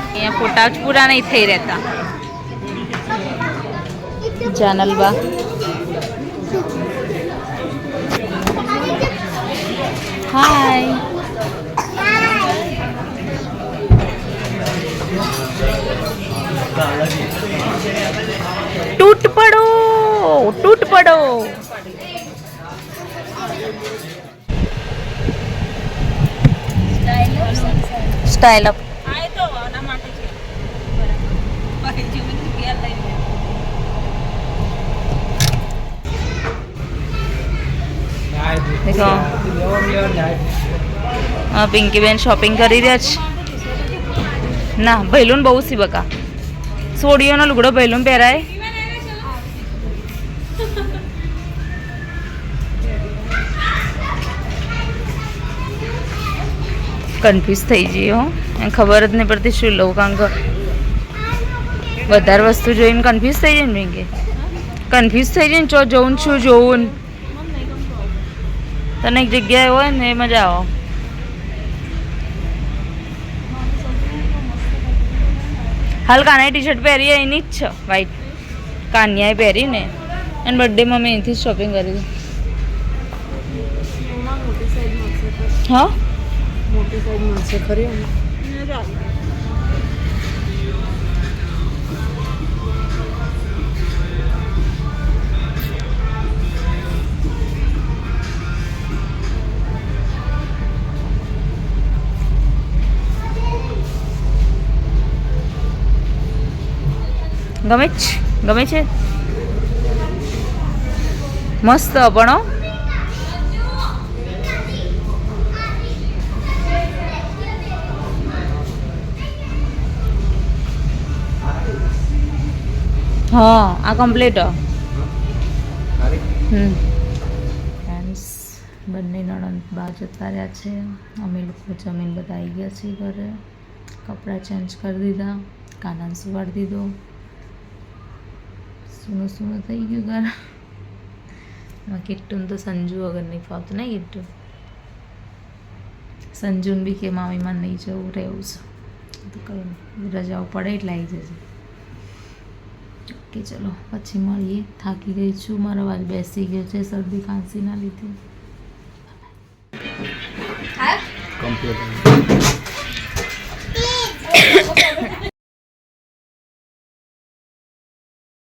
અહીંયા ફોટા જ પૂરા નહીં થઈ રહેતા. જાનલબા હાય. टूट पड़ो टूट पड़ो. स्टाइल अप देखो हाँ पिंकी बेन शॉपिंग करी रहा है ना. बैलून बहु सी बका सोडियो नो लुगड़ो बैलून पहराए. कन्फ्यूज थी गई हो खबर ज नहीं पड़ती शू लव कारण के वधारे वस्तु जोईने कन्फ्यूज थी जाए ने. कन्फ्यूज थी जाए चो जोऊं छू जोऊं तने एक जग्याए होय ने मजा आवे. हाल कान्हाए टी-शर्ट पहरी है एनी ज व्हाइट कान्याए पहरी ने एंड बर्थडे में मैं एथी शॉपिंग करी. हाँ मोटी साइज મળશે ખરી. ગમે છે મસ્ત પણ हाँ आ कम्प्लीट. फ्रेंड्स बने नणंद बा जता रह्या छे. अमे लोग जमीन बधा आई गया छे घरे. कपड़ा चेन्ज कर दीधा. कानाने सुवाड़ी दीधो. सूनो सूनो थई गयुं घर. किट्टू तो संजू वगर नहीं फावत नहीं. किट्टू संजून भी के मामी में नहीं जવું રહેવું છે તો કઈ રજાઓ પડે એટલે આવી જશે. ઓકે ચલો પછી મળીએ. થાકી ગઈ છું. મારો અવાજ બેસી ગયો છે શરદી ખાંસીના લીધે.